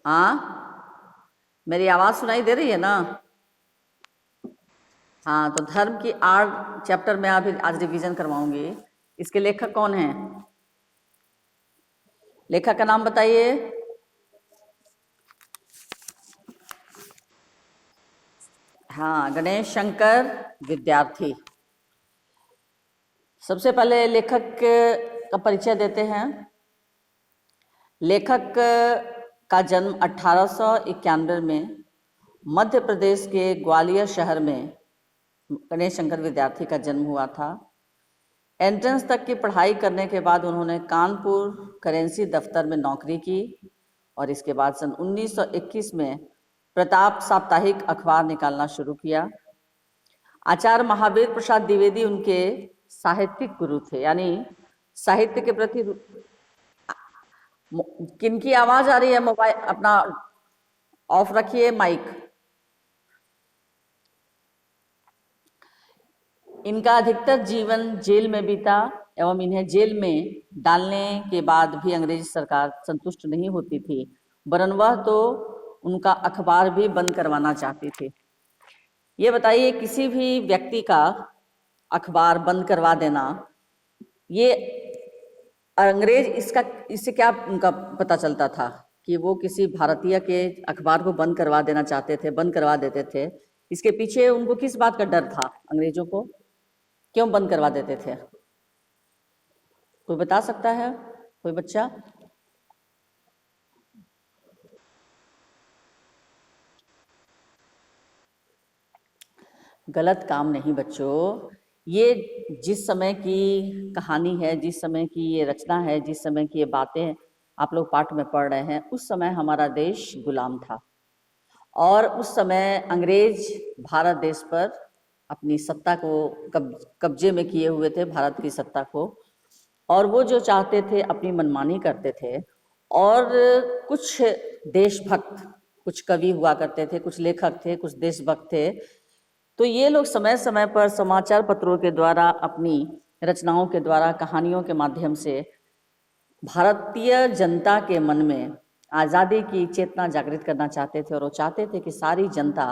हाँ, मेरी आवाज सुनाई दे रही है ना? हाँ, तो धर्म की 8 चैप्टर में अभी आज रिवीजन करवाऊंगी। इसके लेखक कौन हैं? लेखक का नाम बताइए। हाँ, गणेश शंकर विद्यार्थी। सबसे पहले लेखक का परिचय देते हैं। लेखक का जन्म 1891 में मध्य प्रदेश के ग्वालियर शहर में गणेश शंकर विद्यार्थी का जन्म हुआ था। एंट्रेंस तक की पढ़ाई करने के बाद उन्होंने कानपुर करेंसी दफ्तर में नौकरी की और इसके बाद सन 1921 में प्रताप साप्ताहिक अखबार निकालना शुरू किया। आचार्य महावीर प्रसाद द्विवेदी उनके साहित्यिक गुरु थे, यानी साहित्य के प्रति। किनकी आवाज आ रही है? मोबाइल अपना ऑफ रखिए, माइक। इनका अधिकतर जीवन जेल में बीता एवं इन्हें जेल में डालने के बाद भी अंग्रेजी सरकार संतुष्ट नहीं होती थी, वरन वह तो उनका अखबार भी बंद करवाना चाहती थी। ये बताइए, किसी भी व्यक्ति का अखबार बंद करवा देना, ये अंग्रेज इससे क्या उनका पता चलता था कि वो किसी भारतीय के अखबार को बंद करवा देना चाहते थे, बंद करवा देते थे? इसके पीछे उनको किस बात का डर था? अंग्रेजों को क्यों बंद करवा देते थे? कोई बता सकता है? कोई बच्चा? गलत काम नहीं बच्चों, ये जिस समय की कहानी है, जिस समय की ये रचना है, जिस समय की ये बातें आप लोग पाठ में पढ़ रहे हैं, उस समय हमारा देश गुलाम था और उस समय अंग्रेज भारत देश पर अपनी सत्ता को कब्जे में किए हुए थे, भारत की सत्ता को। और वो जो चाहते थे अपनी मनमानी करते थे। और कुछ देशभक्त, कुछ कवि हुआ करते थे, कुछ लेखक थे, कुछ देशभक्त थे, तो ये लोग समय समय पर समाचार पत्रों के द्वारा, अपनी रचनाओं के द्वारा, कहानियों के माध्यम से भारतीय जनता के मन में आज़ादी की चेतना जागृत करना चाहते थे। और वो चाहते थे कि सारी जनता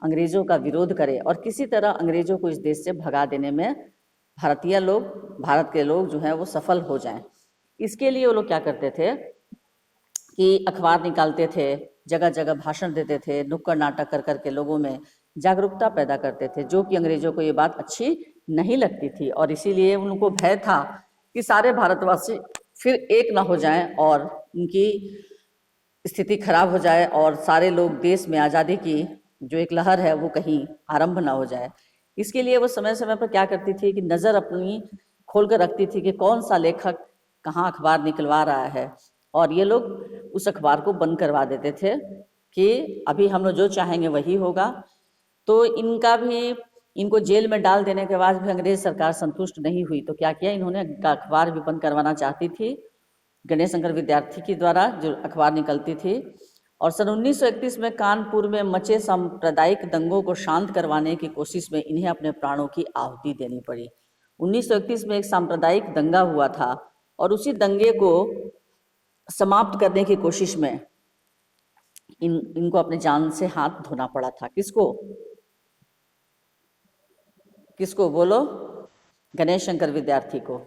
अंग्रेजों का विरोध करे और किसी तरह अंग्रेजों को इस देश से भगा देने में भारतीय लोग, भारत के लोग जो हैं वो सफल हो जाएं। इसके लिए वो लोग क्या करते थे कि अखबार निकालते थे, जगह जगह भाषण देते थे, नुक्कड़ नाटक कर करके लोगों में जागरूकता पैदा करते थे, जो कि अंग्रेजों को ये बात अच्छी नहीं लगती थी। और इसीलिए उनको भय था कि सारे भारतवासी फिर एक ना हो जाएं और उनकी स्थिति खराब हो जाए और सारे लोग देश में आज़ादी की जो एक लहर है वो कहीं आरंभ ना हो जाए। इसके लिए वो समय समय पर क्या करती थी कि नज़र अपनी खोल कर रखती थी कि कौन सा लेखक कहाँ अखबार निकलवा रहा है, और ये लोग उस अखबार को बंद करवा देते थे कि अभी हम लोग जो चाहेंगे वही होगा। तो इनको जेल में डाल देने के बाद भी अंग्रेज सरकार संतुष्ट नहीं हुई, तो क्या किया इन्होंने, अखबार भी बंद करवाना चाहती थी गणेश शंकर विद्यार्थी के द्वारा जो अखबार निकलती थी। और सन 1931 में कानपुर में मचे सांप्रदायिक दंगों को शांत करवाने की कोशिश में इन्हें अपने प्राणों की आहुति देनी पड़ी। 1931 में एक सांप्रदायिक दंगा हुआ था और उसी दंगे को समाप्त करने की कोशिश में इनको अपने जान से हाथ धोना पड़ा था। किसको? किसको बोलो? गणेश शंकर विद्यार्थी को।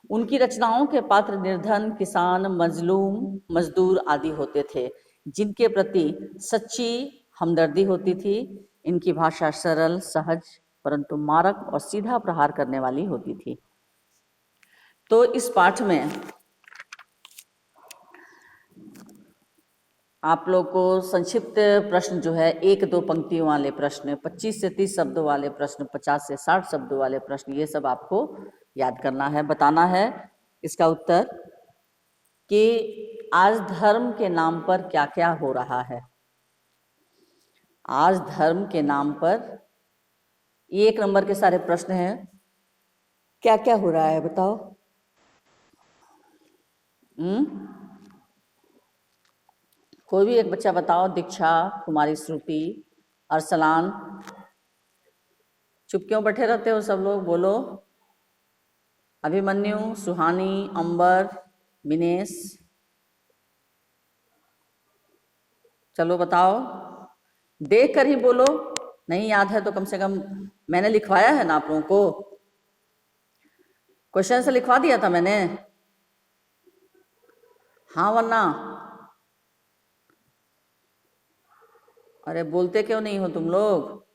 उनकी रचनाओं के पात्र निर्धन, किसान, मजलूम, मजदूर आदि होते थे, जिनके प्रति सच्ची हमदर्दी होती थी। इनकी भाषा सरल, सहज, परंतु मारक और सीधा प्रहार करने वाली होती थी। तो इस पाठ में आप लोग को संक्षिप्त प्रश्न जो है, 1-2 पंक्तियों वाले प्रश्न, 25 से 30 शब्दों वाले प्रश्न, 50 से 60 शब्दों वाले प्रश्न, ये सब आपको याद करना है, बताना है इसका उत्तर कि आज धर्म के नाम पर क्या क्या हो रहा है। आज धर्म के नाम पर 1 नंबर के सारे प्रश्न हैं, क्या क्या हो रहा है बताओ। कोई भी एक बच्चा बताओ। दीक्षा, कुमारी श्रुति, अरसलान, चुप क्यों बैठे रहते हो सब लोग? बोलो। अभिमन्यु, सुहानी, अंबर, मिनेश, चलो बताओ, देख कर ही बोलो। नहीं याद है तो कम से कम मैंने लिखवाया है ना आप लोगों को, क्वेश्चन से लिखवा दिया था मैंने। हाँ वरना, अरे बोलते क्यों नहीं हो तुम लोग?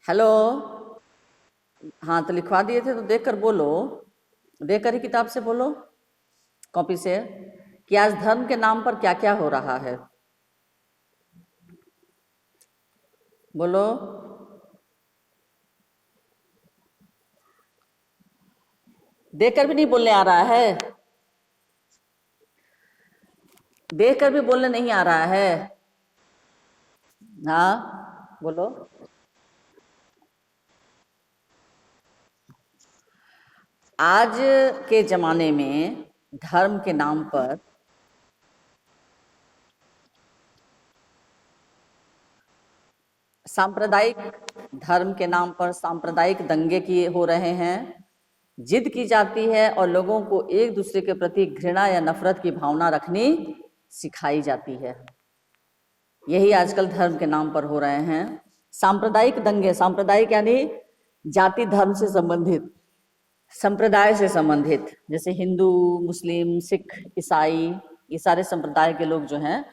हेलो, हाँ तो लिखवा दिए थे तो देख कर बोलो, देख कर ही किताब से बोलो, कॉपी से, कि आज धर्म के नाम पर क्या क्या हो रहा है। बोलो। देख कर भी नहीं बोलने आ रहा है? देख कर भी बोलने नहीं आ रहा है? हाँ बोलो। आज के जमाने में धर्म के नाम पर सांप्रदायिक, धर्म के नाम पर सांप्रदायिक दंगे किए हो रहे हैं, जिद की जाती है और लोगों को एक दूसरे के प्रति घृणा या नफरत की भावना रखनी सिखाई जाती है। यही आजकल धर्म के नाम पर हो रहे हैं। सांप्रदायिक दंगे, सांप्रदायिक यानी जाति धर्म से संबंधित, संप्रदाय से संबंधित, जैसे हिंदू, मुस्लिम, सिख, ईसाई, ये सारे संप्रदाय के लोग जो हैं,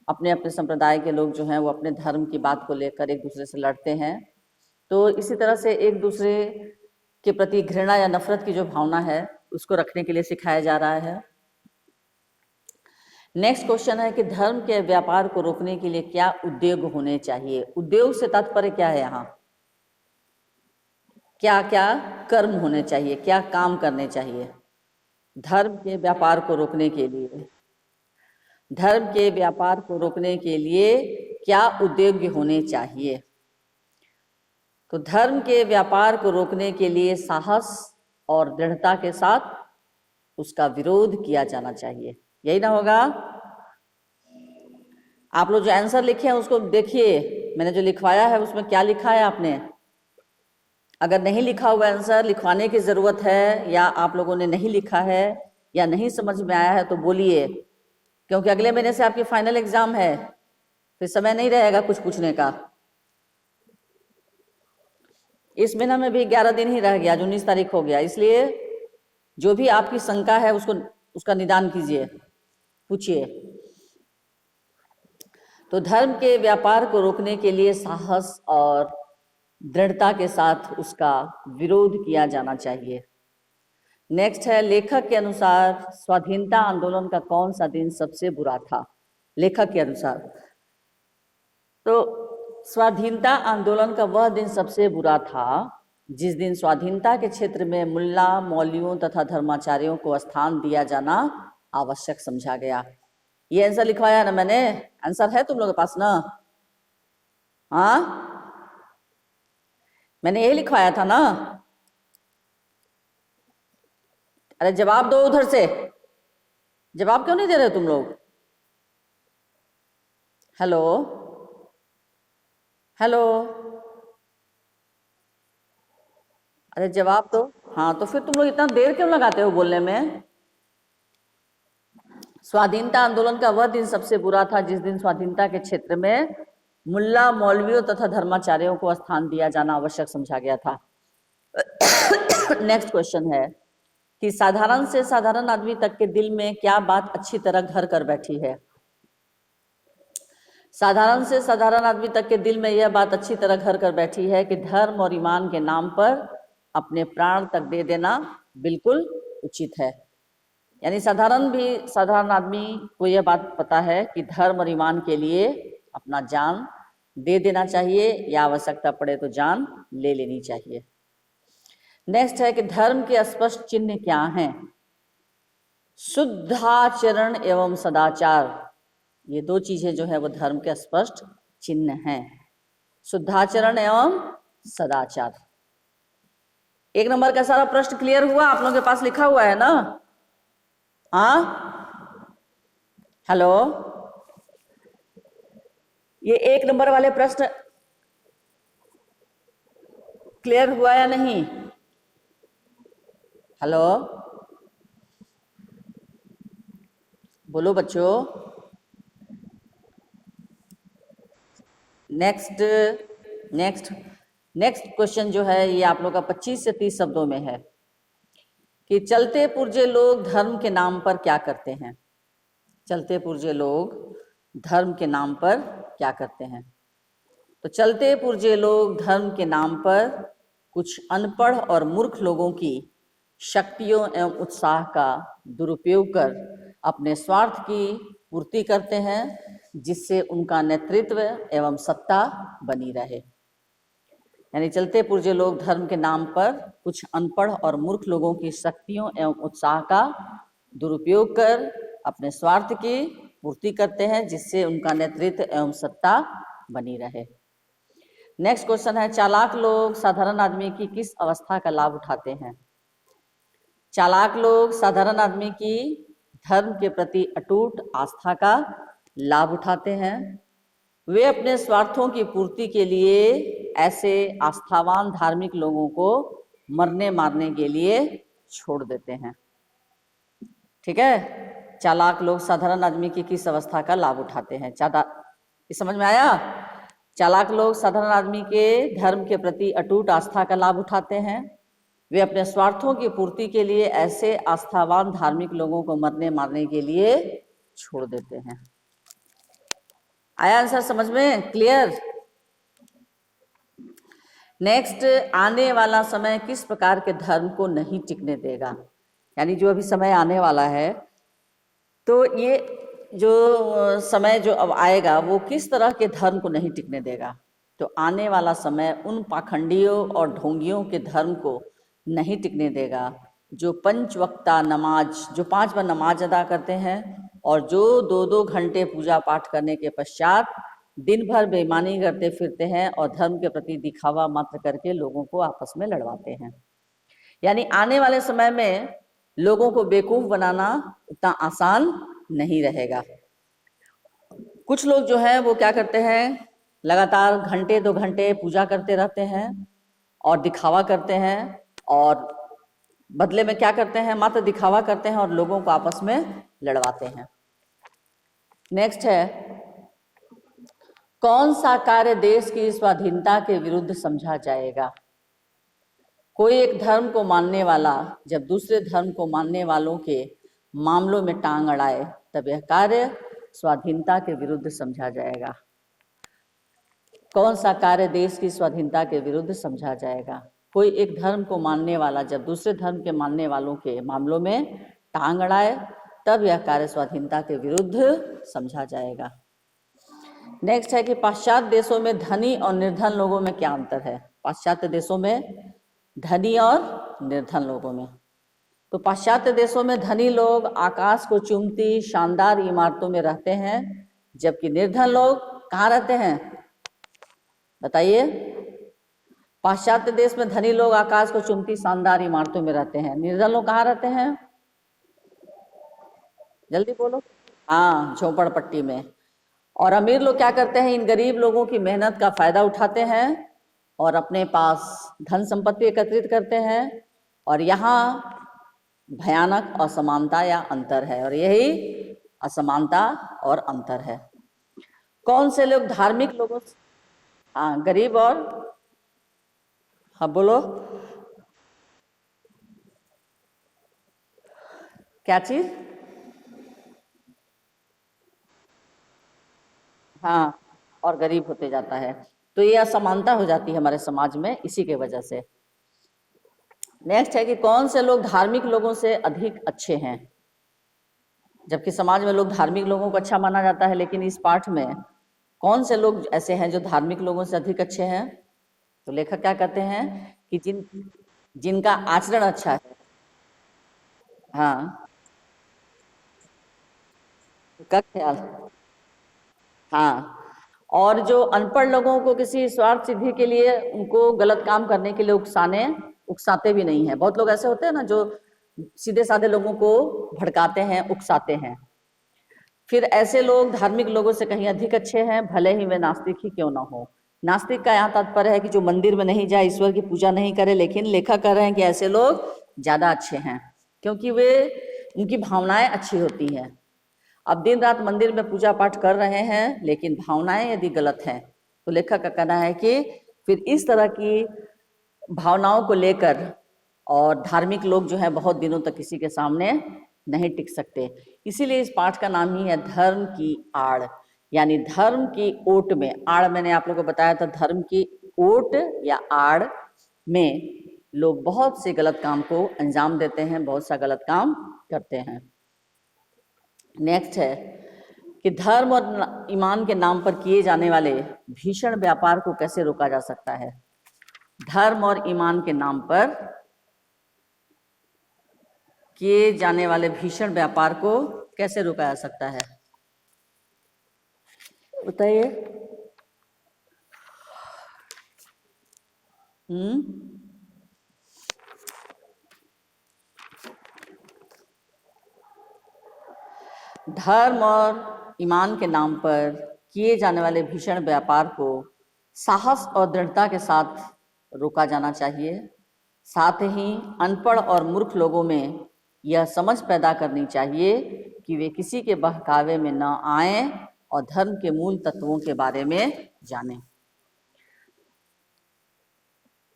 अपने अपने संप्रदाय के लोग जो हैं वो अपने धर्म की बात को लेकर एक दूसरे से लड़ते हैं। तो इसी तरह से एक दूसरे के प्रति घृणा या नफरत की जो भावना है उसको रखने के लिए सिखाया जा रहा है। नेक्स्ट क्वेश्चन है कि धर्म के व्यापार को रोकने के लिए क्या उद्योग होने चाहिए। उद्योग से तात्पर्य क्या है यहाँ? क्या क्या कर्म होने चाहिए, क्या काम करने चाहिए धर्म के व्यापार को रोकने के लिए? धर्म के व्यापार को रोकने के लिए क्या उद्योग होने चाहिए? तो धर्म के व्यापार को रोकने के लिए साहस और दृढ़ता के साथ उसका विरोध किया जाना चाहिए, यही ना होगा? आप लोग जो आंसर लिखे हैं उसको देखिए, मैंने जो लिखवाया है उसमें क्या लिखा है आपने। अगर नहीं लिखा हुआ आंसर लिखवाने की ज़रूरत है, या आप लोगों ने नहीं लिखा है या नहीं समझ में आया है तो बोलिए, क्योंकि अगले महीने से आपकी फाइनल एग्जाम है, फिर समय नहीं रहेगा कुछ पूछने का। इस महीना में भी 11 दिन ही रह गया, 19 तारीख हो गया, इसलिए जो भी आपकी शंका है उसका निदान कीजिए, पूछिए। तो धर्म के व्यापार को रोकने के लिए साहस और दृढ़ता के साथ उसका विरोध किया जाना चाहिए। नेक्स्ट है, लेखक के अनुसार स्वाधीनता आंदोलन का कौन सा दिन सबसे बुरा था? लेखक के अनुसार तो स्वाधीनता आंदोलन का वह दिन सबसे बुरा था जिस दिन स्वाधीनता के क्षेत्र में मुल्ला, मौलवियों तथा धर्माचार्यों को स्थान दिया जाना आवश्यक समझा गया। ये आंसर लिखवाया ना मैंने, आंसर है तुम लोगों के पास ना? हाँ मैंने यही लिखवाया था ना? अरे जवाब दो, उधर से जवाब क्यों नहीं दे रहे तुम लोग? हेलो हेलो, अरे जवाब दो। हाँ तो फिर तुम लोग इतना देर क्यों लगाते हो बोलने में? स्वाधीनता आंदोलन का वह दिन सबसे बुरा था जिस दिन स्वाधीनता के क्षेत्र में मुल्ला, मौलवियों तथा धर्माचार्यों को स्थान दिया जाना आवश्यक समझा गया था। नेक्स्ट क्वेश्चन है कि साधारण से साधारण आदमी तक के दिल में क्या बात अच्छी तरह घर कर बैठी है? साधारण से साधारण आदमी तक के दिल में यह बात अच्छी तरह घर कर बैठी है कि धर्म और ईमान के नाम पर अपने प्राण तक दे देना बिल्कुल उचित है। यानी साधारण आदमी को यह बात पता है कि धर्म और ईमान के लिए अपना जान दे देना चाहिए, या आवश्यकता पड़े तो जान ले लेनी चाहिए। नेक्स्ट है कि धर्म के स्पष्ट चिन्ह क्या हैं? शुद्धाचरण एवं सदाचार, ये दो चीजें जो है वो धर्म के स्पष्ट चिन्ह हैं, शुद्धाचरण एवं सदाचार। एक नंबर का सारा प्रश्न क्लियर हुआ? आप लोगों के पास लिखा हुआ है ना? हाँ हेलो, ये एक नंबर वाले प्रश्न क्लियर हुआ या नहीं? हेलो, बोलो बच्चों। नेक्स्ट नेक्स्ट नेक्स्ट क्वेश्चन जो है ये आप लोग का 25 से 30 शब्दों में है कि चलते पुर्जे लोग धर्म के नाम पर क्या करते हैं। चलते पुर्जे लोग धर्म के नाम पर क्या करते हैं। तो चलते पुर्जे लोग धर्म के नाम पर कुछ अनपढ़ और मूर्ख लोगों की शक्तियों एवं उत्साह का दुरुपयोग कर अपने स्वार्थ की पूर्ति करते हैं, जिससे उनका नेतृत्व एवं सत्ता बनी रहे। यानी चलते पुर्जे लोग धर्म के नाम पर कुछ अनपढ़ और मूर्ख लोगों की शक्तियों एवं उत्साह का दुरुपयोग कर अपने स्वार्थ की पूर्ति करते हैं, जिससे उनका नेतृत्व एवं सत्ता बनी रहे। नेक्स्ट क्वेश्चन है, चालाक लोग साधारण आदमी की किस अवस्था का लाभ उठाते हैं। चालाक लोग साधारण आदमी की धर्म के प्रति अटूट आस्था का लाभ उठाते हैं। वे अपने स्वार्थों की पूर्ति के लिए ऐसे आस्थावान धार्मिक लोगों को मरने मारने के लिए छोड़ देते हैं। ठीक है, चालाक लोग साधारण आदमी की किस अवस्था का लाभ उठाते हैं। ये समझ में आया। चालाक लोग साधारण आदमी के धर्म के प्रति अटूट आस्था का लाभ उठाते हैं। वे अपने स्वार्थों की पूर्ति के लिए ऐसे आस्थावान धार्मिक लोगों को मरने मारने के लिए छोड़ देते हैं। आया आंसर समझ में? क्लियर। नेक्स्ट, आने वाला समय किस प्रकार के धर्म को नहीं टिकने देगा। यानी जो अभी समय आने वाला है, तो ये जो समय जो अब आएगा वो किस तरह के धर्म को नहीं टिकने देगा। तो आने वाला समय उन पाखंडियों और ढोंगियों के धर्म को नहीं टिकने देगा जो पंच वक्ता नमाज, जो 5 बार नमाज अदा करते हैं और जो 2-2 घंटे पूजा पाठ करने के पश्चात दिन भर बेईमानी करते फिरते हैं और धर्म के प्रति दिखावा मात्र करके लोगों को आपस में लड़वाते हैं। यानी आने वाले समय में लोगों को बेवकूफ बनाना उतना आसान नहीं रहेगा। कुछ लोग जो हैं वो क्या करते हैं, लगातार घंटे 2 घंटे पूजा करते रहते हैं और दिखावा करते हैं, और बदले में क्या करते हैं, मात्र दिखावा करते हैं और लोगों को आपस में लड़वाते हैं। नेक्स्ट है, कौन सा कार्य देश की स्वाधीनता के विरुद्ध समझा जाएगा। कोई एक धर्म को मानने वाला जब दूसरे धर्म को मानने वालों के मामलों में टांग अड़ाए, तब यह कार्य स्वाधीनता के विरुद्ध समझा जाएगा। कौन सा कार्य देश की स्वाधीनता के विरुद्ध समझा जाएगा। कोई एक धर्म को मानने वाला जब दूसरे धर्म के मानने वालों के मामलों में टांग अड़ाए, तब यह कार्य स्वाधीनता के विरुद्ध समझा जाएगा। नेक्स्ट है कि पाश्चात्य देशों में धनी और निर्धन लोगों में क्या अंतर है। पाश्चात्य देशों में धनी और निर्धन लोगों में, तो पाश्चात्य देशों में धनी लोग आकाश को चूमती शानदार इमारतों में रहते हैं, जबकि निर्धन लोग कहाँ रहते हैं बताइए। पाश्चात्य देश में धनी लोग आकाश को चूमती शानदार इमारतों में रहते हैं, निर्धन लोग कहाँ रहते हैं, जल्दी बोलो। हाँ, झोपड़पट्टी में। और अमीर लोग क्या करते हैं, इन गरीब लोगों की मेहनत का फायदा उठाते हैं और अपने पास धन संपत्ति एकत्रित करते हैं, और यहाँ भयानक असमानता या अंतर है, और यही असमानता और अंतर है। कौन से लोग धार्मिक लोगों से, हाँ गरीब और, हाँ बोलो क्या चीज, हाँ और गरीब होते जाता है, तो ये असमानता हो जाती है हमारे समाज में इसी के वजह से। नेक्स्ट है कि कौन से लोग धार्मिक लोगों से अधिक अच्छे हैं। जबकि समाज में लोग धार्मिक लोगों को अच्छा माना जाता है, लेकिन इस पाठ में कौन से लोग ऐसे हैं जो धार्मिक लोगों से अधिक अच्छे हैं। तो लेखक क्या कहते हैं कि जिनका आचरण अच्छा है, हाँ का ख्याल, हाँ, और जो अनपढ़ लोगों को किसी स्वार्थ सिद्धि के लिए उनको गलत काम करने के लिए उकसाते भी नहीं है। बहुत लोग ऐसे होते हैं ना जो सीधे साधे लोगों को भड़काते हैं, उकसाते हैं। फिर ऐसे लोग धार्मिक लोगों से कहीं अधिक अच्छे हैं, भले ही वे नास्तिक ही क्यों ना हो। नास्तिक का यहाँ तात्पर्य है कि जो मंदिर में नहीं जाए, ईश्वर की पूजा नहीं करे, लेकिन लेखक कह रहे हैं कि ऐसे लोग ज़्यादा अच्छे हैं, क्योंकि वे उनकी भावनाएं अच्छी होती हैं। अब दिन रात मंदिर में पूजा पाठ कर रहे हैं, लेकिन भावनाएं यदि गलत हैं तो लेखक का कहना है कि फिर इस तरह की भावनाओं को लेकर और धार्मिक लोग जो है बहुत दिनों तक किसी के सामने नहीं टिक सकते। इसीलिए इस पाठ का नाम ही है धर्म की आड़, यानी धर्म की ओट में। आड़ मैंने आप लोगों को बताया था, धर्म की ओट या आड़ में लोग बहुत से गलत काम को अंजाम देते हैं, बहुत सा गलत काम करते हैं। नेक्स्ट है कि धर्म और ईमान के नाम पर किए जाने वाले भीषण व्यापार को कैसे रोका जा सकता है। धर्म और ईमान के नाम पर किए जाने वाले भीषण व्यापार को कैसे रोका जा सकता है, बताइए। धर्म और ईमान के नाम पर किए जाने वाले भीषण व्यापार को साहस और दृढ़ता के साथ रोका जाना चाहिए। साथ ही अनपढ़ और मूर्ख लोगों में यह समझ पैदा करनी चाहिए कि वे किसी के बहकावे में न आएं और धर्म के मूल तत्वों के बारे में जानें।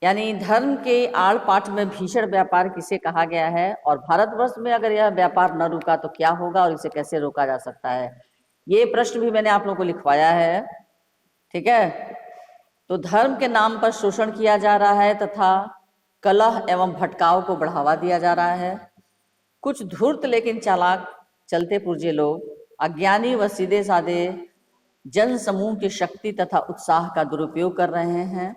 यानी धर्म के आड़ पाठ में भीषण व्यापार किसे कहा गया है, और भारतवर्ष में अगर यह व्यापार न रुका तो क्या होगा और इसे कैसे रोका जा सकता है। ये प्रश्न भी मैंने आप लोगों को लिखवाया है, ठीक है। तो धर्म के नाम पर शोषण किया जा रहा है तथा कलह एवं भटकाव को बढ़ावा दिया जा रहा है। कुछ धूर्त लेकिन चालाक चलते पुर्जे लोग अज्ञानी व सीधे साधे जन समूह की शक्ति तथा उत्साह का दुरुपयोग कर रहे हैं।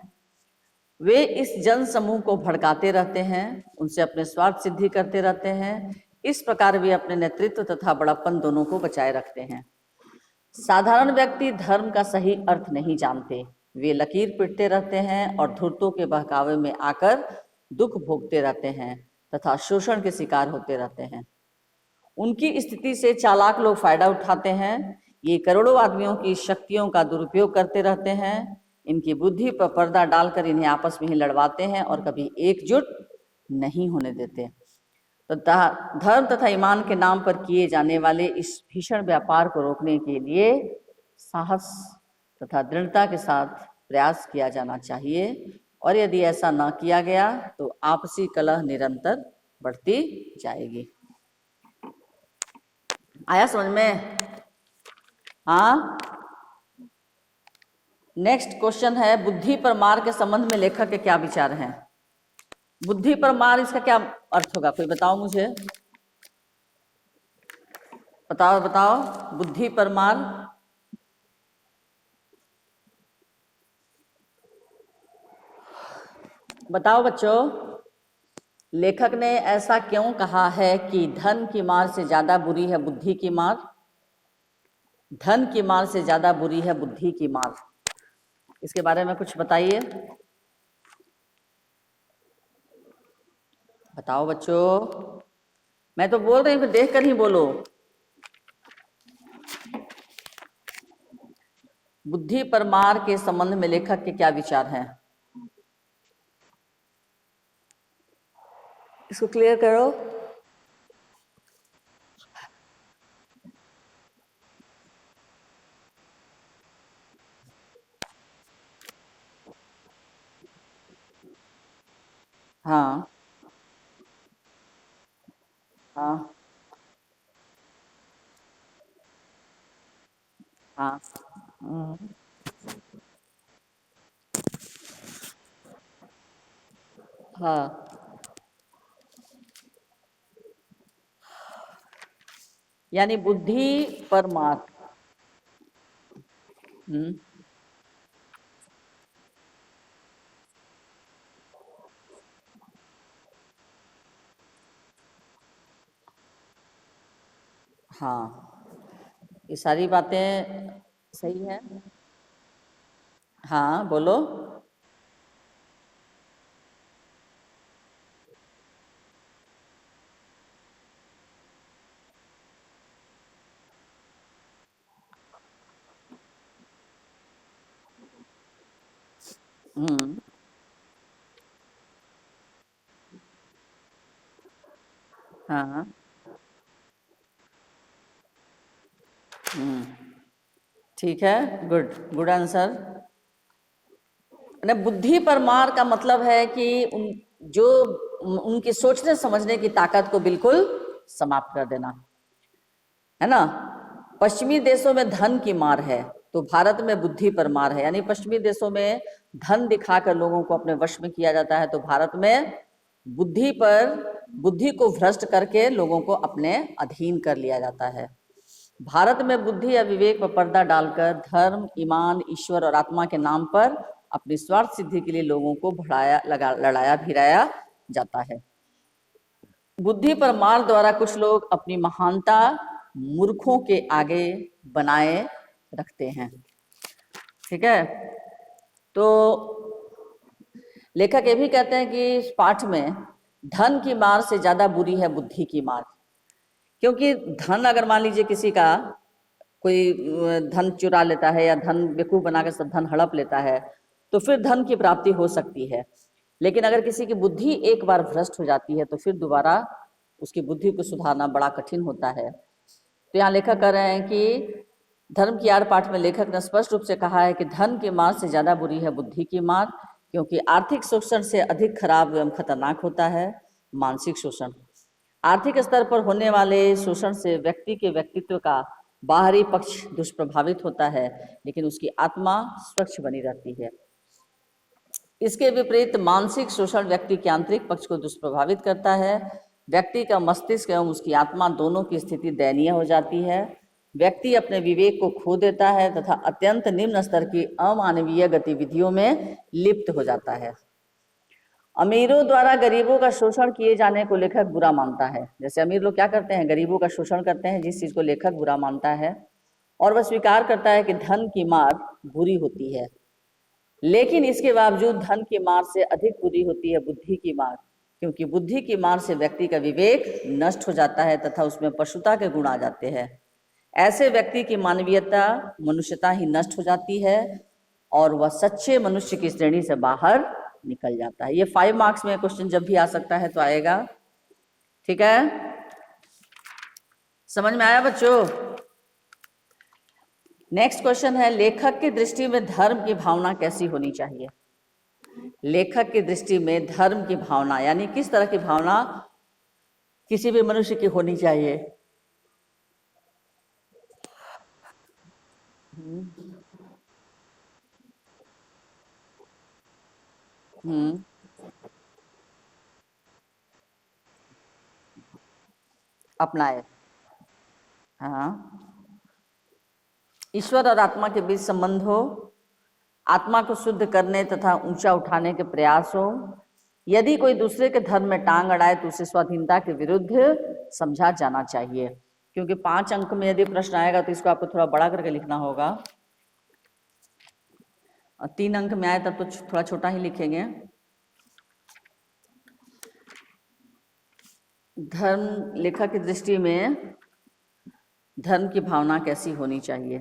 वे इस जन समूह को भड़काते रहते हैं, उनसे अपने स्वार्थ सिद्धि करते रहते हैं। इस प्रकार वे अपने नेतृत्व तथा बड़प्पन दोनों को बचाए रखते हैं। साधारण व्यक्ति धर्म का सही अर्थ नहीं जानते, वे लकीर पीटते रहते हैं और धूर्तों के बहकावे में आकर दुख भोगते रहते हैं तथा शोषण के शिकार होते रहते हैं। उनकी स्थिति से चालाक लोग फायदा उठाते हैं। ये करोड़ों आदमियों की शक्तियों का दुरुपयोग करते रहते हैं। इनकी बुद्धि पर पर्दा डालकर इन्हें आपस में ही लड़वाते हैं और कभी एकजुट नहीं होने देते। तो धर्म तथा ईमान के नाम पर किए जाने वाले इस भीषण व्यापार को रोकने के लिए साहस तथा दृढ़ता के साथ प्रयास किया जाना चाहिए, और यदि ऐसा न किया गया तो आपसी कलह निरंतर बढ़ती जाएगी। आया समझ में? हाँ। नेक्स्ट क्वेश्चन है, बुद्धि पर मार के संबंध में लेखक के क्या विचार हैं। बुद्धि पर मार, इसका क्या अर्थ होगा, कोई बताओ मुझे। बताओ बताओ, बुद्धि पर मार। बताओ बच्चों, लेखक ने ऐसा क्यों कहा है कि धन की मार से ज्यादा बुरी है बुद्धि की मार। धन की मार से ज्यादा बुरी है बुद्धि की मार, इसके बारे में कुछ बताइए। बताओ बच्चों, मैं तो बोल रही हूँ, देख कर ही बोलो। बुद्धि पर मार के संबंध में लेखक के क्या विचार हैं, इसको क्लियर करो। हाँ हाँ हाँ। हाँ, यानी बुद्धि पर मार। हाँ, ये सारी बातें सही है। हाँ बोलो। हम्म। हाँ। हम्म, ठीक है, गुड, गुड आंसर। बुद्धि पर मार का मतलब है कि जो उनकी सोचने समझने की ताकत को बिल्कुल समाप्त कर देना, है ना। पश्चिमी देशों में धन की मार है, तो भारत में बुद्धि पर मार है। यानी पश्चिमी देशों में धन दिखाकर लोगों को अपने वश में किया जाता है, तो भारत में बुद्धि पर, बुद्धि को भ्रष्ट करके लोगों को अपने अधीन कर लिया जाता है। भारत में बुद्धि या विवेक पर पर्दा डालकर धर्म, ईमान, ईश्वर और आत्मा के नाम पर अपनी स्वार्थ सिद्धि के लिए लोगों को लड़ाया भिड़ाया जाता है। बुद्धि पर मार द्वारा कुछ लोग अपनी महानता मूर्खों के आगे बनाए रखते हैं। ठीक है, तो लेखक ये भी कहते हैं कि इस पाठ में धन की मार से ज्यादा बुरी है बुद्धि की मार। क्योंकि धन, अगर मान लीजिए किसी का कोई धन चुरा लेता है या धन बेवकूफ बनाकर सब धन हड़प लेता है, तो फिर धन की प्राप्ति हो सकती है। लेकिन अगर किसी की बुद्धि एक बार भ्रष्ट हो जाती है तो फिर दोबारा उसकी बुद्धि को सुधारना बड़ा कठिन होता है। तो यहाँ लेखक कह रहे हैं कि धर्म की आर पाठ में लेखक ने स्पष्ट रूप से कहा है कि धन की मार से ज्यादा बुरी है बुद्धि की मार, क्योंकि आर्थिक शोषण से अधिक खराब एवं खतरनाक होता है मानसिक शोषण। आर्थिक स्तर पर होने वाले शोषण से व्यक्ति के व्यक्तित्व का बाहरी पक्ष दुष्प्रभावित होता है, लेकिन उसकी आत्मा स्वच्छ बनी रहती है। इसके विपरीत मानसिक शोषण व्यक्ति के आंतरिक पक्ष को दुष्प्रभावित करता है। व्यक्ति का मस्तिष्क एवं उसकी आत्मा दोनों की स्थिति दयनीय हो जाती है। व्यक्ति अपने विवेक को खो देता है तथा अत्यंत निम्न स्तर की अमानवीय गतिविधियों में लिप्त हो जाता है। अमीरों द्वारा गरीबों का शोषण किए जाने को लेखक बुरा मानता है। जैसे अमीर लोग क्या करते हैं, गरीबों का शोषण करते हैं, जिस चीज को लेखक बुरा मानता है। और वह स्वीकार करता है कि धन की मार बुरी होती है, लेकिन इसके बावजूद धन की मार से अधिक बुरी होती है बुद्धि की मार, क्योंकि बुद्धि की मार से व्यक्ति का विवेक नष्ट हो जाता है तथा उसमें पशुता के गुण आ जाते हैं। ऐसे व्यक्ति की मानवीयता, मनुष्यता ही नष्ट हो जाती है और वह सच्चे मनुष्य की श्रेणी से बाहर निकल जाता है। ये 5 मार्क्स में क्वेश्चन जब भी आ सकता है तो आएगा। ठीक है, समझ में आया बच्चों? नेक्स्ट क्वेश्चन है, लेखक की दृष्टि में धर्म की भावना कैसी होनी चाहिए? लेखक की दृष्टि में धर्म की भावना यानी किस तरह की भावना किसी भी मनुष्य की होनी चाहिए? हम्म, अपनाए। हाँ, ईश्वर और आत्मा के बीच संबंध हो, आत्मा को शुद्ध करने तथा ऊंचा उठाने के प्रयास हो। यदि कोई दूसरे के धर्म में टांग अड़ाए तो उसे स्वाधीनता के विरुद्ध समझा जाना चाहिए। क्योंकि 5 अंक में यदि प्रश्न आएगा तो इसको आपको थोड़ा बड़ा करके लिखना होगा, और 3 अंक में आए तब तो थोड़ा छोटा ही लिखेंगे। धर्म, लेखक की दृष्टि में धर्म की भावना कैसी होनी चाहिए?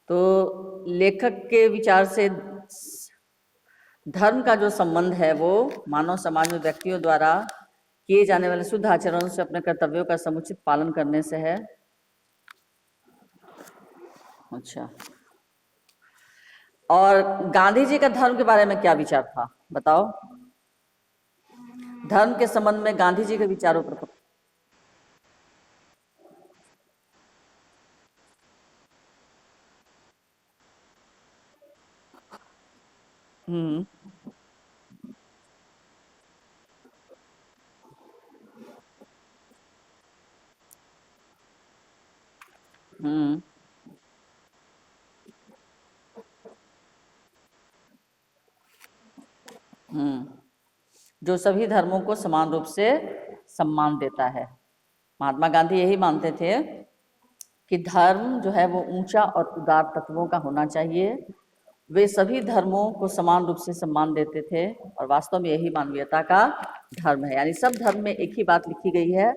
तो लेखक के विचार से धर्म का जो संबंध है वो मानव समाज में व्यक्तियों द्वारा किए जाने वाले शुद्ध आचरणों से अपने कर्तव्यों का समुचित पालन करने से है। अच्छा, और गांधी जी का धर्म के बारे में क्या विचार था बताओ? धर्म के संबंध में गांधी जी के विचारों पर। हम्म, हम्म, हम्म, जो सभी धर्मों को समान रूप से सम्मान देता है। महात्मा गांधी यही मानते थे कि धर्म जो है वो ऊंचा और उदार तत्वों का होना चाहिए। वे सभी धर्मों को समान रूप से सम्मान देते थे और वास्तव में यही मानवीयता का धर्म है। यानी सब धर्म में एक ही बात लिखी गई है,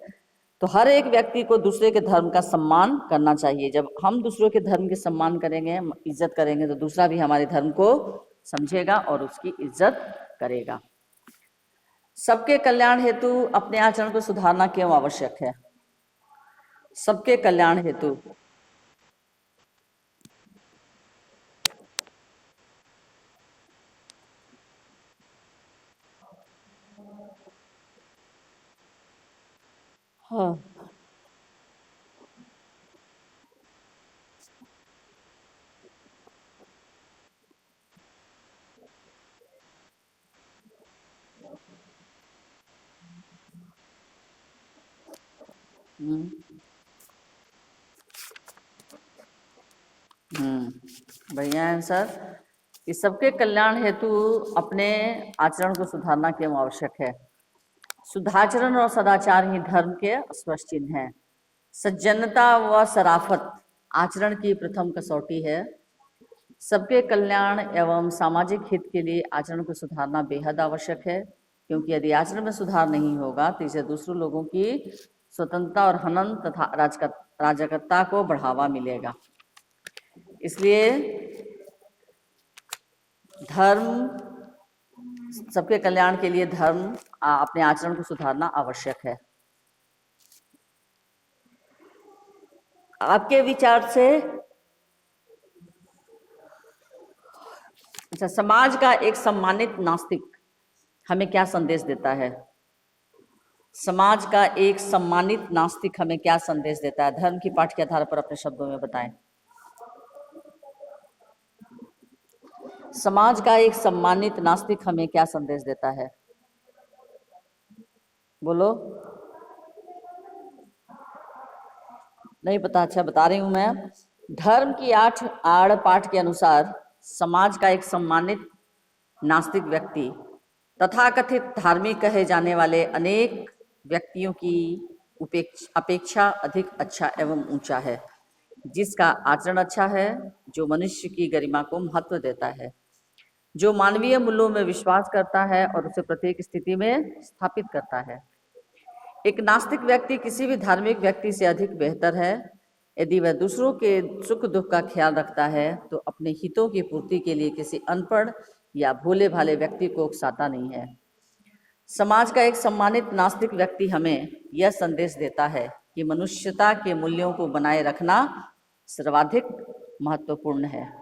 तो हर एक व्यक्ति को दूसरे के धर्म का सम्मान करना चाहिए। जब हम दूसरों के धर्म के सम्मान करेंगे, इज्जत करेंगे, तो दूसरा भी हमारे धर्म को समझेगा और उसकी इज्जत करेगा। सबके कल्याण हेतु अपने आचरण को सुधारना क्यों आवश्यक है? सबके कल्याण हेतु। हाँ। हम्म। बढ़िया आंसर। कि सबके कल्याण हेतु अपने आचरण को सुधारना क्यों आवश्यक है? शुद्धाचरण और सदाचार ही धर्म के स्पष्ट चिन्ह हैं। सज्जनता व शराफत आचरण की प्रथम कसौटी है। सबके कल्याण एवं सामाजिक हित के लिए आचरण को सुधारना बेहद आवश्यक है, क्योंकि यदि आचरण में सुधार नहीं होगा तो इससे दूसरों लोगों की स्वतंत्रता और हनन तथा अराजकता को बढ़ावा मिलेगा। इसलिए धर्म, सबके कल्याण के लिए धर्म अपने आचरण को सुधारना आवश्यक है। आपके विचार से अच्छा, समाज का एक सम्मानित नास्तिक हमें क्या संदेश देता है? समाज का एक सम्मानित नास्तिक हमें क्या संदेश देता है? धर्म की पाठ के आधार पर अपने शब्दों में बताएं। समाज का एक सम्मानित नास्तिक हमें क्या संदेश देता है? बोलो। नहीं पता? अच्छा, बता रही हूं मैं। धर्म की आड़ पाठ के अनुसार समाज का एक सम्मानित नास्तिक व्यक्ति तथाकथित धार्मिक कहे जाने वाले अनेक व्यक्तियों की अपेक्षा अधिक अच्छा एवं ऊंचा है, जिसका आचरण अच्छा है, जो मनुष्य की गरिमा को महत्व देता है, जो मानवीय मूल्यों में विश्वास करता है और उसे प्रत्येक स्थिति में स्थापित करता है। एक नास्तिक व्यक्ति किसी भी धार्मिक व्यक्ति से अधिक बेहतर है। यदि वह दूसरों के सुख दुख का ख्याल रखता है तो अपने हितों की पूर्ति के लिए किसी अनपढ़ या भोले भाले व्यक्ति को उकसाता नहीं है। समाज का एक सम्मानित नास्तिक व्यक्ति हमें यह संदेश देता है कि मनुष्यता के मूल्यों को बनाए रखना सर्वाधिक महत्वपूर्ण है।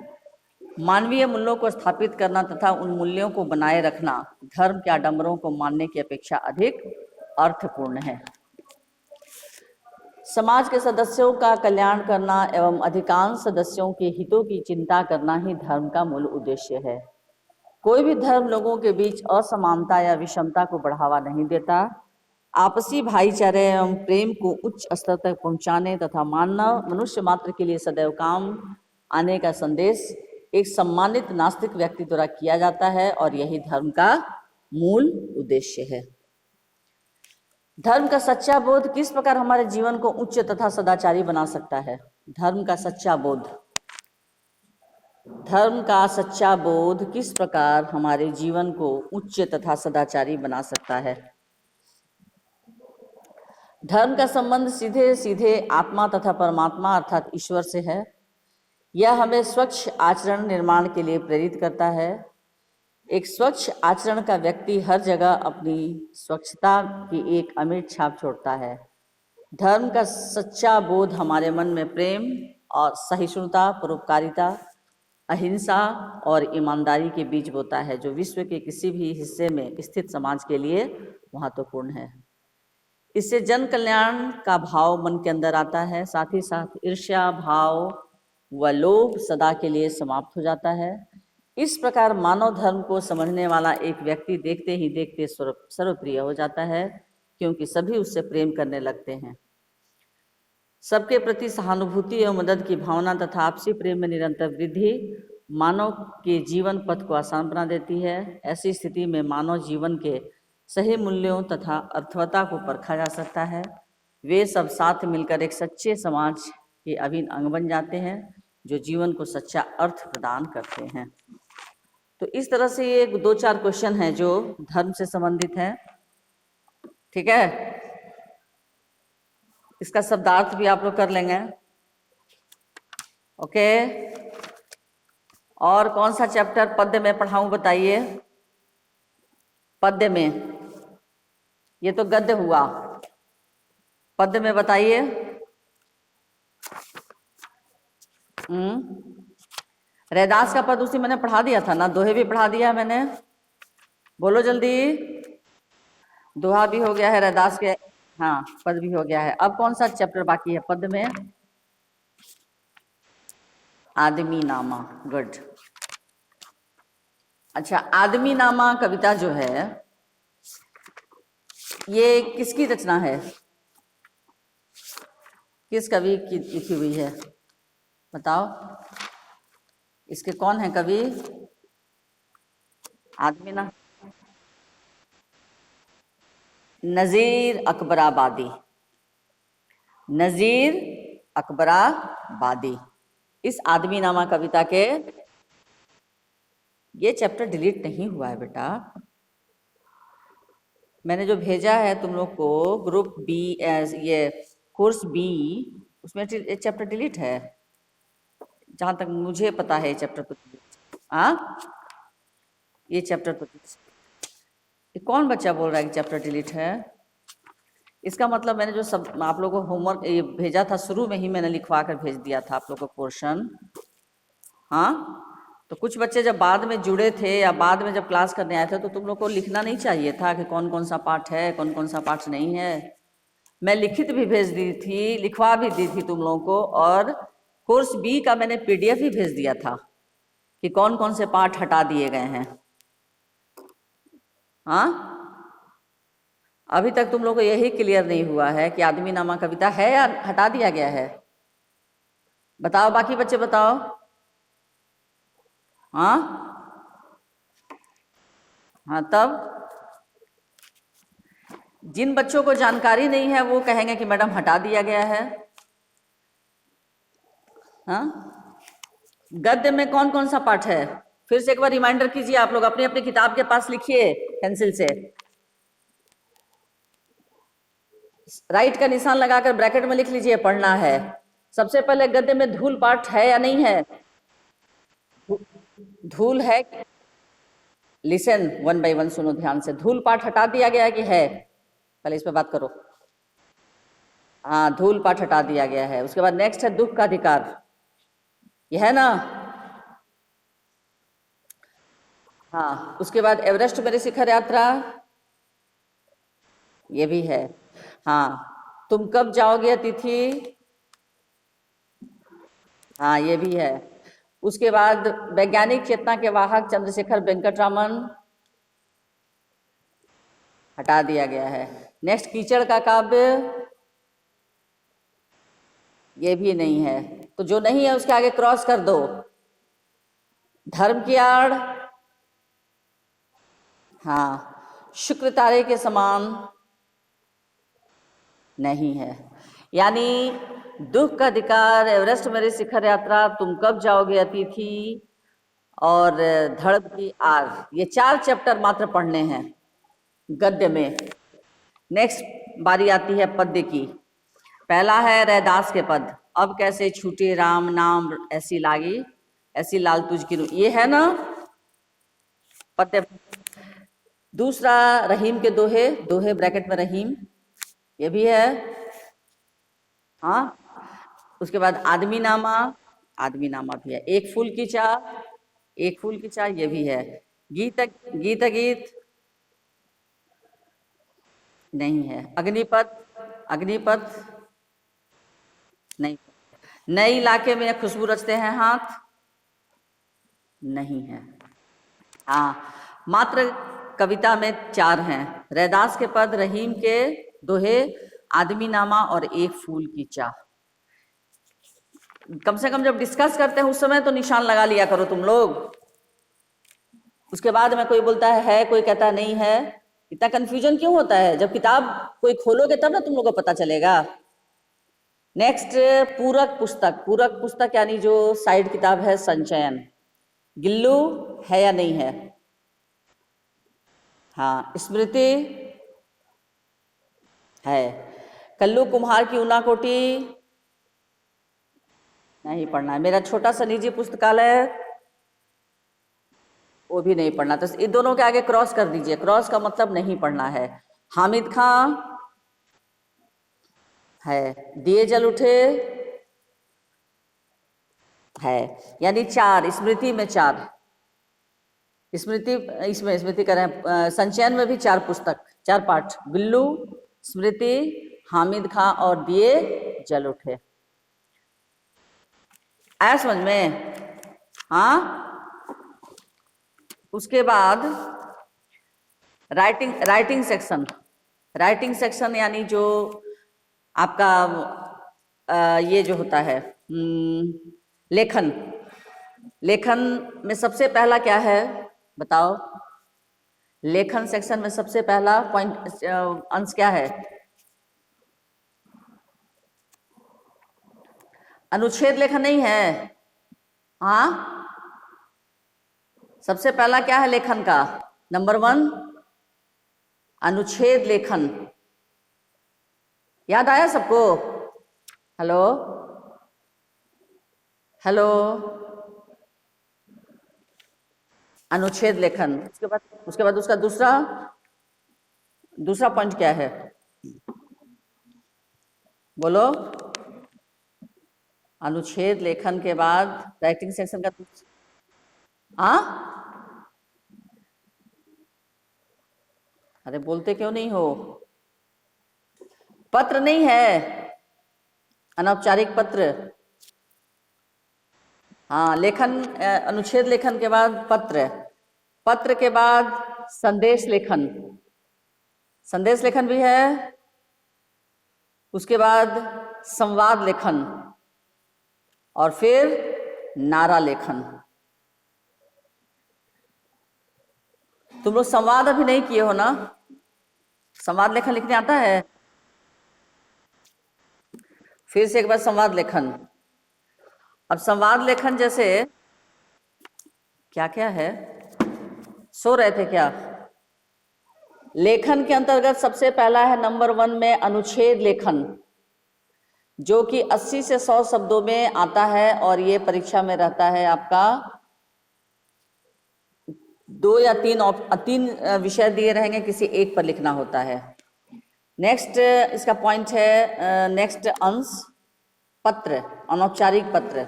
मानवीय मूल्यों को स्थापित करना तथा उन मूल्यों को बनाए रखना धर्म के आडंबरों को मानने की अपेक्षा अधिक अर्थपूर्ण है। समाज के सदस्यों का कल्याण करना एवं अधिकांश सदस्यों के हितों की चिंता करना ही धर्म का मूल उद्देश्य है। कोई भी धर्म लोगों के बीच असमानता या विषमता को बढ़ावा नहीं देता। आपसी भाईचारे एवं प्रेम को उच्च स्तर तक पहुंचाने तथा मानव मनुष्य मात्र के लिए सदैव काम आने का संदेश एक सम्मानित नास्तिक व्यक्ति द्वारा किया जाता है, और यही धर्म का मूल उद्देश्य है। धर्म का सच्चा बोध किस प्रकार हमारे जीवन को उच्च तथा सदाचारी बना सकता है? धर्म का सच्चा बोध, धर्म का सच्चा बोध किस प्रकार हमारे जीवन को उच्च तथा सदाचारी बना सकता है? धर्म का संबंध सीधे सीधे आत्मा तथा परमात्मा अर्थात ईश्वर से है। यह हमें स्वच्छ आचरण निर्माण के लिए प्रेरित करता है। एक स्वच्छ आचरण का व्यक्ति हर जगह अपनी स्वच्छता की एक अमिट छाप छोड़ता है। धर्म का सच्चा बोध हमारे मन में प्रेम और सहिष्णुता, परोपकारिता, अहिंसा और ईमानदारी के बीज बोता है, जो विश्व के किसी भी हिस्से में स्थित समाज के लिए महत्वपूर्ण है। इससे जन कल्याण का भाव मन के अंदर आता है। साथ ही साथ ईर्ष्या भाव व लोभ सदा के लिए समाप्त हो जाता है। इस प्रकार मानव धर्म को समझने वाला एक व्यक्ति देखते ही देखते सर्वप्रिय हो जाता है, क्योंकि सभी उससे प्रेम करने लगते हैं। सबके प्रति सहानुभूति एवं मदद की भावना तथा आपसी प्रेम में निरंतर वृद्धि मानव के जीवन पथ को आसान बना देती है। ऐसी स्थिति में मानव जीवन के सही मूल्यों तथा अर्थवत्ता को परखा जा सकता है। वे सब साथ मिलकर एक सच्चे समाज के अभिन्न अंग बन जाते हैं, जो जीवन को सच्चा अर्थ प्रदान करते हैं। तो इस तरह से ये 2-4 क्वेश्चन हैं जो धर्म से संबंधित हैं। ठीक है, इसका शब्दार्थ भी आप लोग कर लेंगे। ओके, और कौन सा चैप्टर पद्य में पढ़ाऊं बताइए? पद्य में ये तो गद्य हुआ। पद्य में बताइए। रैदास का पद उसी मैंने पढ़ा दिया था ना, दोहे भी पढ़ा दिया मैंने, बोलो जल्दी। दोहा भी हो गया है रैदास के, हाँ पद भी हो गया है। अब कौन सा चैप्टर बाकी है पद में? आदमी नामा, गुड। अच्छा, आदमी नामा कविता जो है ये किसकी रचना है? किस कवि की लिखी हुई है बताओ? इसके कौन है कवि? आदमी ना, नजीर अकबराबादी। नजीर अकबराबादी इस आदमी नामा कविता के। ये चैप्टर डिलीट नहीं हुआ है बेटा, मैंने जो भेजा है तुम लोग को ग्रुप बी एस ये कोर्स बी, उसमें एक चैप्टर डिलीट है जहां तक मुझे पता है। ये चैप्टर तो हाँ, ये चैप्टर तो ये कौन बच्चा बोल रहा है कि चैप्टर डिलीट है? इसका मतलब मैंने जो सब आप लोगों को होमवर्क ये भेजा था शुरू में ही मैंने लिखवा कर भेज दिया था आप लोगों को पोर्शन। हाँ, तो कुछ बच्चे जब बाद में जुड़े थे या बाद में जब क्लास करने आए थे तो तुम लोग को लिखना नहीं चाहिए था कि कौन कौन सा पाठ है कौन कौन सा पाठ नहीं है। मैं लिखित भी भेज दी थी, लिखवा भी दी थी तुम लोगों को, और कोर्स बी का मैंने पीडीएफ भी भेज दिया था कि कौन कौन से पाठ हटा दिए गए हैं। हाँ, अभी तक तुम लोग को यही क्लियर नहीं हुआ है कि आदमी नामा कविता है या हटा दिया गया है? बताओ बाकी बच्चे बताओ। हाँ हाँ, तब जिन बच्चों को जानकारी नहीं है वो कहेंगे कि मैडम हटा दिया गया है। हाँ, गद्य में कौन कौन सा पाठ है? फिर से एक बार रिमाइंडर कीजिए, आप लोग अपनी अपनी किताब के पास लिखिए पेंसिल से, राइट का निशान लगाकर ब्रैकेट में लिख लीजिए, पढ़ना है। सबसे पहले गद्य में धूल पाठ है या नहीं है? धूल है? लिसन वन बाय वन, सुनो ध्यान से। धूल पाठ हटा दिया गया कि है? पहले इस पे बात करो। हाँ, धूल पाठ हटा दिया गया है। उसके बाद नेक्स्ट है दुख का अधिकार, यह है ना? हाँ, उसके बाद एवरेस्ट मेरी शिखर यात्रा, ये भी है। हाँ, तुम कब जाओगे अतिथि, हाँ ये भी है। उसके बाद वैज्ञानिक चेतना के वाहक चंद्रशेखर वेंकटरामन, हटा दिया गया है। नेक्स्ट कीचड़ का काव्य, ये भी नहीं है। तो जो नहीं है उसके आगे क्रॉस कर दो। धर्म की आड़, हाँ। शुक्र तारे के समान, नहीं है। यानी दुख का अधिकार, एवरेस्ट मेरी शिखर यात्रा, तुम कब जाओगे अतिथि और धर्म की आड़, ये 4 चैप्टर मात्र पढ़ने हैं गद्य में। नेक्स्ट बारी आती है पद्य की। पहला है रैदास के पद, अब कैसे छूटे राम नाम ऐसी लागी, ऐसी लाल तुझकी, ये है ना पद्य। दूसरा रहीम के दोहे, दोहे ब्रैकेट में रहीम, ये भी है। हाँ, उसके बाद आदमी नामा, आदमी नामा भी है। एक फूल की चाह, एक फूल की चाह, ये भी है। गीत गीत गीत, नहीं है। अग्निपथ, अग्निपथ नहीं। नए इलाके में खुशबू रचते हैं हाथ, नहीं है। हाँ, मात्र कविता में 4 हैं, रैदास के पद, रहीम के दोहे, आदमी नामा और एक फूल की चाह। कम से कम जब डिस्कस करते हैं उस समय तो निशान लगा लिया करो तुम लोग। उसके बाद में कोई बोलता है कोई कहता नहीं है, इतना कंफ्यूजन क्यों होता है? जब किताब कोई खोलोगे तब ना तुम लोग को पता चलेगा। नेक्स्ट पूरक पुस्तक, पूरक पुस्तक यानी जो साइड किताब है संचयन, गिल्लू है या नहीं है? हाँ, स्मृति है। कल्लू कुम्हार की ऊना कोटी, नहीं पढ़ना है। मेरा छोटा सा निजी पुस्तकालय, वो भी नहीं पढ़ना। तो इन दोनों के आगे क्रॉस कर दीजिए, क्रॉस का मतलब नहीं पढ़ना है। हामिद खां है, दिए जल उठे है, यानी 4, स्मृति में 4, स्मृति, इसमें स्मृति करें, संचयन में भी 4 पुस्तक, 4 पाठ, बिल्लू, स्मृति, हामिद खां और दिए जल उठे। आया समझ में? हाँ। उसके बाद राइटिंग सेक्शन, राइटिंग सेक्शन यानी जो आपका ये जो होता है लेखन, लेखन में सबसे पहला क्या है बताओ? लेखन सेक्शन में सबसे पहला पॉइंट अंश क्या है? अनुच्छेद लेखन नहीं है? हाँ, सबसे पहला क्या है लेखन का? नंबर 1 अनुच्छेद लेखन। याद आया सबको? हेलो हेलो, अनुच्छेद लेखन। उसके बाद उसका दूसरा पॉइंट क्या है? बोलो। अनुच्छेद लेखन के बाद राइटिंग सेक्शन का हाँ, अरे बोलते क्यों नहीं हो? पत्र नहीं है, अनौपचारिक पत्र। हाँ, लेखन, अनुच्छेद लेखन के बाद पत्र, पत्र के बाद संदेश लेखन, संदेश लेखन भी है। उसके बाद संवाद लेखन और फिर नारा लेखन। तुम लोग संवाद अभी नहीं किए हो ना? संवाद लेखन लिखने आता है? फिर से एक बार संवाद लेखन। अब संवाद लेखन जैसे क्या क्या है? सो रहे थे क्या? लेखन के अंतर्गत सबसे पहला है नंबर 1 में अनुच्छेद लेखन, जो कि 80 से 100 शब्दों में आता है और ये परीक्षा में रहता है आपका 2 या 3 विषय दिए रहेंगे, किसी एक पर लिखना होता है। नेक्स्ट इसका पॉइंट है, नेक्स्ट अंश पत्र, अनौपचारिक पत्र,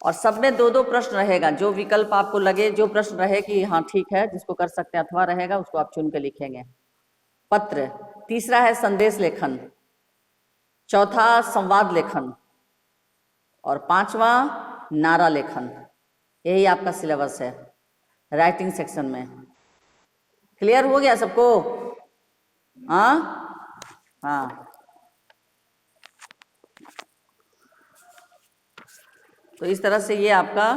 और सब में 2-2 प्रश्न रहेगा। जो विकल्प आपको लगे, जो प्रश्न रहे कि हाँ ठीक है जिसको कर सकते हैं अथवा रहेगा, उसको आप चुन के लिखेंगे। पत्र। तीसरा है संदेश लेखन, चौथा संवाद लेखन और 5वां नारा लेखन। यही आपका सिलेबस है राइटिंग सेक्शन में। क्लियर हो गया सबको? हाँ। तो इस तरह से ये आपका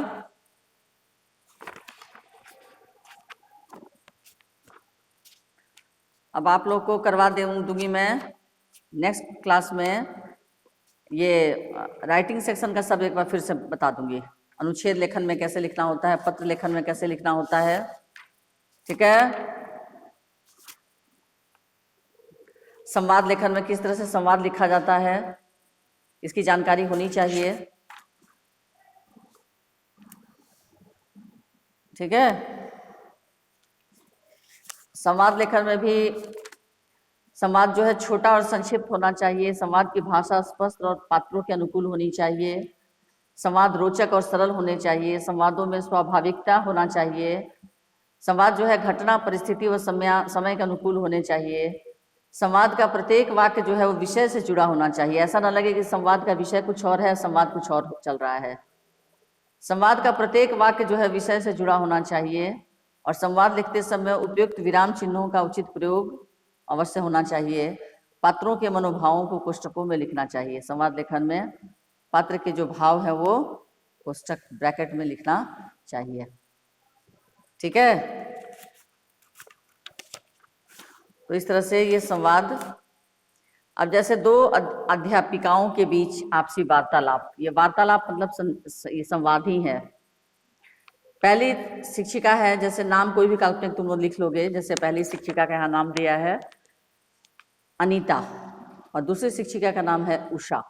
अब आप लोग को करवा दूंगी मैं नेक्स्ट क्लास में। ये राइटिंग सेक्शन का सब एक बार फिर से बता दूंगी। अनुच्छेद लेखन में कैसे लिखना होता है, पत्र लेखन में कैसे लिखना होता है, ठीक है? संवाद लेखन में किस तरह से संवाद लिखा जाता है, इसकी जानकारी होनी चाहिए, ठीक है? संवाद लेखन में भी संवाद जो है छोटा और संक्षिप्त होना चाहिए। संवाद की भाषा स्पष्ट और पात्रों के अनुकूल होनी चाहिए। संवाद रोचक और सरल होने चाहिए। संवादों में स्वाभाविकता होना चाहिए। संवाद जो है घटना, परिस्थिति व समय के अनुकूल होने चाहिए। संवाद का प्रत्येक वाक्य जो है वो विषय से जुड़ा होना चाहिए। ऐसा ना लगे कि संवाद का विषय कुछ और है, संवाद कुछ और चल रहा है। संवाद का प्रत्येक वाक्य जो है विषय से जुड़ा होना चाहिए। और संवाद लिखते समय उपयुक्त विराम चिन्हों का उचित प्रयोग अवश्य होना चाहिए। पात्रों के मनोभावों को कोष्ठकों में लिखना चाहिए। संवाद लेखन में पात्र के जो भाव है वो कोष्ठक ब्रैकेट में लिखना चाहिए, ठीक है? तो इस तरह से ये संवाद। अब जैसे 2 अध्यापिकाओं के बीच आपसी वार्तालाप, ये वार्तालाप मतलब ये संवाद ही है। पहली शिक्षिका है, जैसे नाम कोई भी काल्पनिक तुम लोग लिख लोगे। जैसे पहली शिक्षिका का यहाँ नाम दिया है अनीता और दूसरी शिक्षिका का नाम है उषा।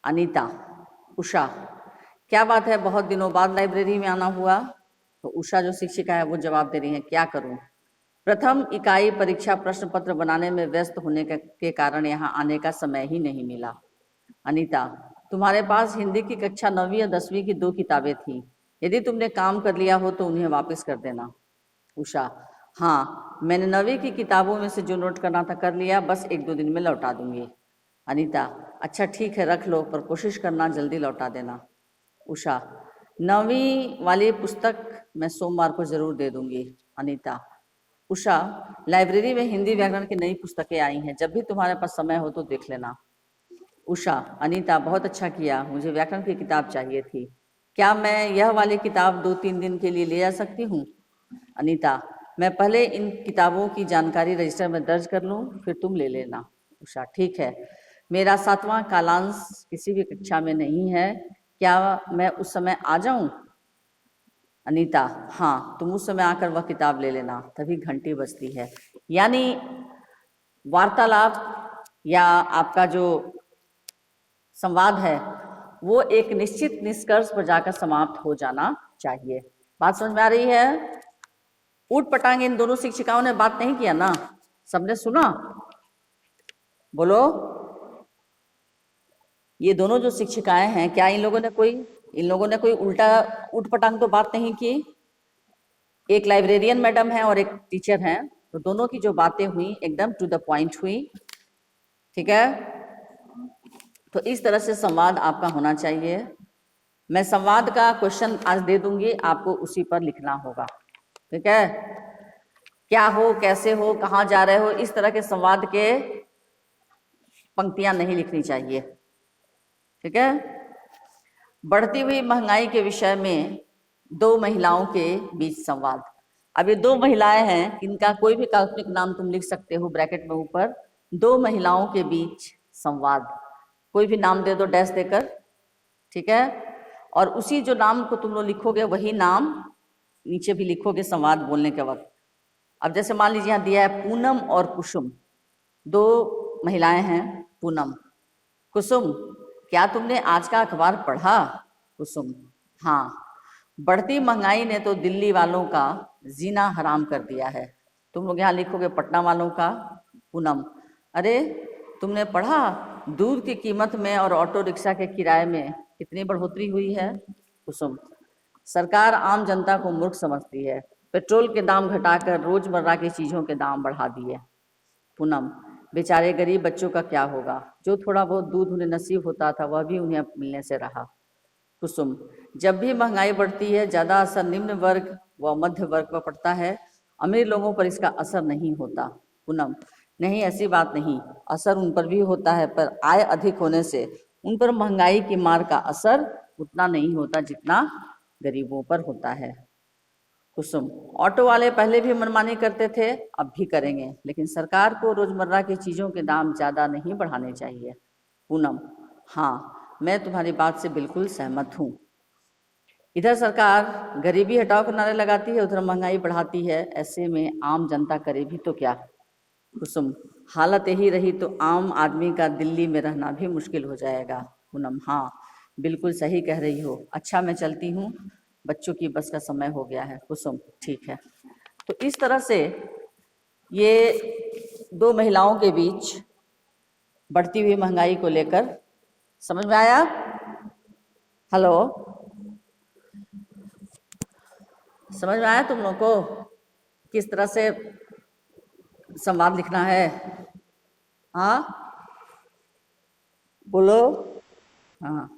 अनीता, उषा, क्या बात है, बहुत दिनों बाद लाइब्रेरी में आना हुआ। तो उषा जो शिक्षिका है वो जवाब दे रही है, क्या करूं, प्रथम इकाई परीक्षा प्रश्न पत्र बनाने में व्यस्त होने के कारण यहाँ आने का समय ही नहीं मिला। अनीता, तुम्हारे पास हिंदी की कक्षा 9वीं या 10वीं की 2 किताबें थीं। यदि तुमने काम कर लिया हो तो उन्हें वापस कर देना। उषा, हाँ, मैंने 9वीं की किताबों में से जो नोट करना था कर लिया, बस 1-2 दिन में लौटा दूंगी। अनीता, अच्छा ठीक है, रख लो, पर कोशिश करना जल्दी लौटा देना। उषा, 9वीं वाली पुस्तक मैं सोमवार को जरूर दे दूंगी। अनीता, उषा, लाइब्रेरी में हिंदी व्याकरण की नई पुस्तकें आई हैं, जब भी तुम्हारे पास समय हो तो देख लेना। उषा, अनीता, बहुत अच्छा किया, मुझे व्याकरण की किताब चाहिए थी। क्या मैं यह वाली किताब 2-3 दिन के लिए ले जा सकती हूँ? अनीता, मैं पहले इन किताबों की जानकारी रजिस्टर में दर्ज कर लूँ, फिर तुम ले लेना। उषा, ठीक है, मेरा 7वां कालांश किसी भी कक्षा में नहीं है, क्या मैं उस समय आ जाऊं? अनीता, हाँ, तुम उस समय आकर वह किताब ले लेना, तभी घंटी बजती है। यानी वार्तालाप या आपका जो संवाद है वो एक निश्चित निष्कर्ष पर जाकर समाप्त हो जाना चाहिए। बात समझ में आ रही है? ऊट पटांग इन दोनों शिक्षिकाओं ने बात नहीं किया ना? सबने सुना? बोलो। ये दोनों जो शिक्षिकाएं हैं, क्या इन लोगों ने कोई उल्टा ऊट पटांग तो बात नहीं की? एक लाइब्रेरियन मैडम है और एक टीचर हैं, तो दोनों की जो बातें हुई एकदम टू द पॉइंट हुई। ठीक है, तो इस तरह से संवाद आपका होना चाहिए। मैं संवाद का क्वेश्चन आज दे दूंगी, आपको उसी पर लिखना होगा। ठीक है, क्या हो, कैसे हो, कहाँ जा रहे हो, इस तरह के संवाद के पंक्तियां नहीं लिखनी चाहिए। ठीक है, बढ़ती हुई महंगाई के विषय में 2 महिलाओं के बीच संवाद। अब ये 2 महिलाएं हैं, इनका कोई भी काल्पनिक नाम तुम लिख सकते हो ब्रैकेट में ऊपर। 2 महिलाओं के बीच संवाद, कोई भी नाम दे दो डैश देकर। ठीक है, और उसी जो नाम को तुम लोग लिखोगे वही नाम नीचे भी लिखोगे संवाद बोलने के वक्त। अब जैसे मान लीजिए यहाँ दिया है पूनम और कुसुम, 2 महिलाएं हैं। पूनम, कुसुम, क्या तुमने आज का अखबार पढ़ा? कुसुम, हाँ, बढ़ती महंगाई ने तो दिल्ली वालों का जीना हराम कर दिया है। तुम लोग यहाँ लिखोगे पटना वालों का। पूनम, अरे तुमने पढ़ा दूध की कीमत में और ऑटो रिक्शा के किराए में कितनी बढ़ोतरी हुई है? कुसुम, सरकार आम जनता को मूर्ख समझती है, पेट्रोल के दाम घटाकर रोजमर्रा की चीजों के दाम बढ़ा दिए। पूनम, बेचारे गरीब बच्चों का क्या होगा, जो थोड़ा बहुत दूध उन्हें नसीब होता था वह भी उन्हें मिलने से रहा। कुसुम, जब भी महंगाई बढ़ती है ज्यादा असर निम्न वर्ग व मध्य वर्ग पर पड़ता है, अमीर लोगों पर इसका असर नहीं होता। पूनम, नहीं, ऐसी बात नहीं, असर उन पर भी होता है, पर आय अधिक होने से उन पर महंगाई की मार का असर उतना नहीं होता जितना गरीबों पर होता है। कुसुम, ऑटो वाले पहले भी मनमानी करते थे, अब भी करेंगे, लेकिन सरकार को रोजमर्रा की चीजों के दाम ज्यादा नहीं बढ़ाने चाहिए। पूनम, हाँ, मैं तुम्हारी बात से बिल्कुल सहमत हूँ। इधर सरकार गरीबी हटाओ के नारे लगाती है, उधर महंगाई बढ़ाती है, ऐसे में आम जनता करे भी तो क्या? कुसुम, हालत यही रही तो आम आदमी का दिल्ली में रहना भी मुश्किल हो जाएगा। पूनम, हाँ, बिल्कुल सही कह रही हो। अच्छा, मैं चलती हूँ, बच्चों की बस का समय हो गया है। कुसुम, ठीक है। तो इस तरह से ये 2 महिलाओं के बीच बढ़ती हुई महंगाई को लेकर, समझ में आया? हेलो, समझ में आया तुम लोगों को किस तरह से संवाद लिखना है? हाँ, बोलो। हाँ,